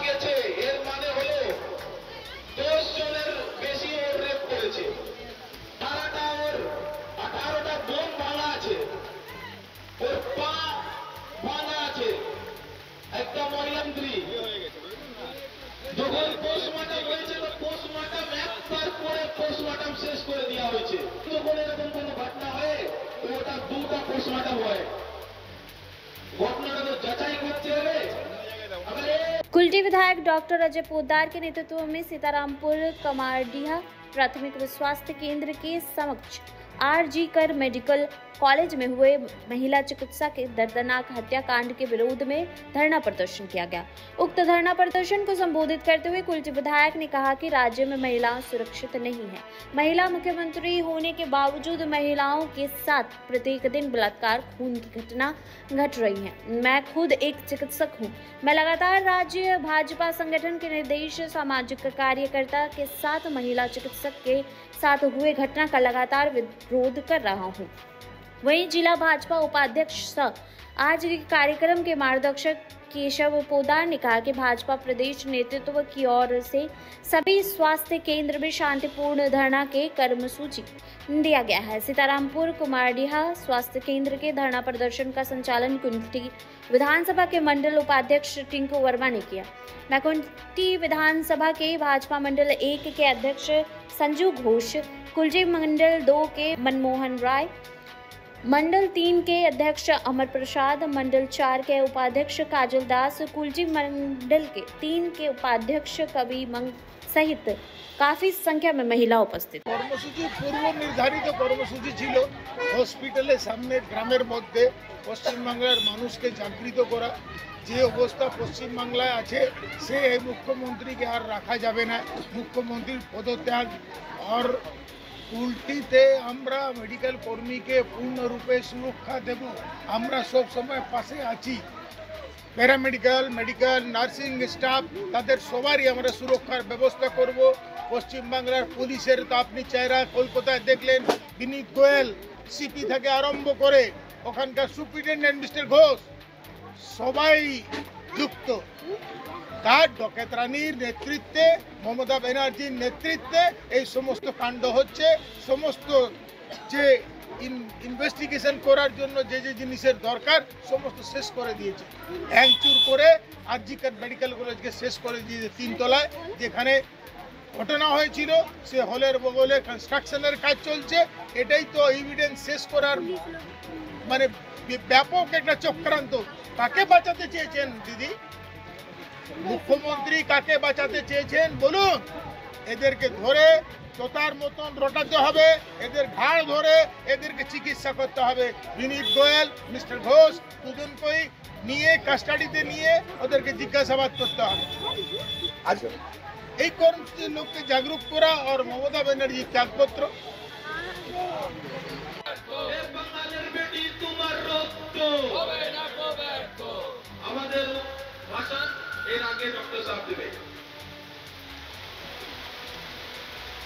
গেছে এর মানে হলো 10 জনের বেশি ওর রেপ করেছে। সারাটা ওর 18টা বোন ভাঙা আছে, ওর পা ভাঙা আছে। একটা মহিলান্ত্রী যখন পোস্টমর্টম হয়েছে তো পোস্টমর্টম একবার করে পোস্টমর্টম শেষ করে দেওয়া হয়েছে। যখন এরকম কোনো ঘটনা হয় তো ওটা 2টা পোস্টমর্টম হয়। घटना तो जांच करते हुए कुल्टी विधायक डॉक्टर अजय पोद्दार के नेतृत्व में सीतारामपुर कमारडीहा प्राथमिक स्वास्थ्य केंद्र के समक्ष आरजी कर मेडिकल कॉलेज में हुए महिला चिकित्सा के दर्दनाक हत्याकांड के विरोध में धरना प्रदर्शन किया गया। उक्त धरना प्रदर्शन को संबोधित करते हुए कुल्टी विधायक ने कहा कि राज्य में महिलाएं सुरक्षित नहीं है। महिला मुख्यमंत्री होने के बावजूद महिलाओं के साथ प्रत्येक दिन बलात्कार, खून की घटना घट रही है। मैं खुद एक चिकित्सक हूँ। मैं लगातार राज्य भाजपा संगठन के निर्देश सामाजिक कार्यकर्ता के साथ महिला चिकित्सक के साथ हुए घटना का लगातार विरोध कर रहा हूँ। वहीं जिला भाजपा उपाध्यक्ष सह आज के कार्यक्रम के मार्गदर्शक केशव पोद्दार ने कहा कि भाजपा प्रदेश नेतृत्व की ओर से सभी स्वास्थ्य केंद्र में शांतिपूर्ण धरना के कर्मसूची दिया गया है। सीतारामपुर कुमारडीहा स्वास्थ्य केंद्र के धरना प्रदर्शन का संचालन कुंटी विधानसभा के मंडल उपाध्यक्ष टिंकू वर्मा ने किया। कुंटी विधानसभा के भाजपा मंडल 1 के अध्यक्ष संजू घोष, कुलजी मंडल 2 के मनमोहन राय, मंडल 3 के अध्यक्ष अमर प्रसाद, मंडल 4 के उपाध्यक्ष काजल दास, कुलजी मंडल के 3 के उपाध्यक्ष कवि मंग सहित काफी संख्या में महिला उपस्थित। কর্মসূচি পূর্ব নির্ধারিত কর্মসূচি ছিল হসপিটালের সামনে গ্রামের মধ্যে পশ্চিমবাংলার মানুষকে জাগৃত করা। যে অবস্থা পশ্চিমবাংলায় আছে সে এই মুখ্যমন্ত্রীকে আর রাখা যাবে না। মুখ্যমন্ত্রীর পদত্যাগ আর উল্টিতে আমরা মেডিকেল কর্মীকে পূর্ণরূপে সুরক্ষা দেব। আমরা সব সময় পাশে আছি। প্যারামেডিক্যাল, মেডিকেল, নার্সিং স্টাফ তাদের সবারই আমরা সুরক্ষার ব্যবস্থা করব। পশ্চিমবাংলার পুলিশের তো আপনি চেহারা কলকাতায় দেখলেন, বিনীত গোয়েল সিপি থেকে আরম্ভ করে ওখানকার সুপ্রিটেন্ডেন্ট মিস্টার ঘোষ সবাই যুক্ত। তার ডকেত রানীর নেতৃত্বে, মমতা ব্যানার্জির নেতৃত্বে এই সমস্ত কাণ্ড হচ্ছে। সমস্ত যে ইনভেস্টিগেশন করার জন্য যে যে জিনিসের দরকার সমস্ত শেষ করে দিয়েছে। হ্যাংচুর করে আরজি কর মেডিকেল কলেজকে শেষ করে দিয়েছে। 3 তলায় যেখানে ঘটনা হয়েছিল সে হলের বগলে কনস্ট্রাকশনের কাজ চলছে। এটাই তো এভিডেন্স শেষ করার মানে ব্যাপক একটা চক্রান্ত। কাকে বাঁচাতে চেয়েছেন দিদি? মুখ্যমন্ত্রী কাকে বাঁচাতে চেয়েছেন বলুন? এদেরকে ধরে তোতার মতন রটাতে হবে, এদের ঘাড় ধরে এদেরকে চিকিৎসা করতে হবে। বিনীত গোয়েল, মিস্টার ঘোষ দুজনকেই নিয়ে কাস্টাডিতে নিয়ে ওদেরকে জিজ্ঞাসাবাদ করতে হবে। এই কর্মসূচির লোককে জাগরুক করা আর মমতা ব্যানার্জির ত্যাগপত্র। আমাদের ভাষণ এর আগে ডক্টর সাহেব দেবে।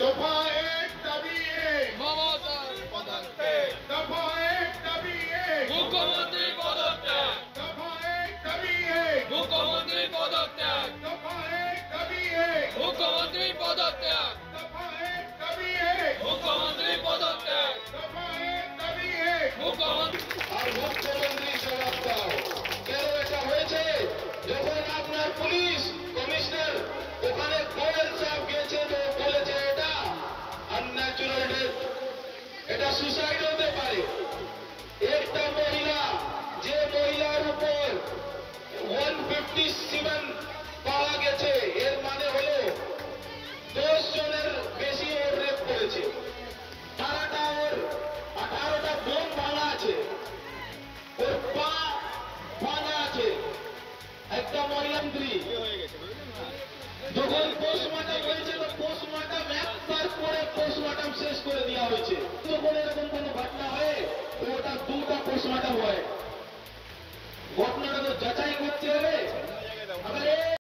দফা 1 দাবি 1 মমতার পদত্যাগ। দফা 1 দাবি 1 মুখ্যমন্ত্রী পদত্যাগ। দফা 1 দাবি 1 মুখ্যমন্ত্রী পদত্যাগ। দফা 1 দাবি 1 মুখ্যমন্ত্রী পদত্যাগ। দফা 1 দাবি 1 মুখ্যমন্ত্রী পদত্যাগ। দফা 1 দাবি 1 মুখ্যমন্ত্রী আর মুখ্যমন্ত্রী জবাব দাও। কেন এটা হয়েছে? যখন আপনার পুলিশ কমিশনার ওখানে গোয়েল সাহেব গেছে তো বলেছে এটা আনন্যাচুরাল ডেথ, এটা সুসাইড হতে পারে। একটা মহিলা, যে মহিলার উপর 157 পাওয়া গেছে এর মানে হলো 10 জনের বেশি ওর রেপ করেছে। সারাটা ওর 18টা বোন ভাঙা আছে, ওর পা ভাঙা আছে। একটা মহিলান্ত্রী যখন পোস্টমর্টম হয়েছে তো পোস্টমর্টম একবার করে পোস্টমর্টম শেষ করে দেওয়া হয়েছে। যখন এরকম কোনো ঘটনা হয় তো ওটা 2টা পোস্টমর্টম হয়। ঘটনাটা তো যাচাই করতে হবে।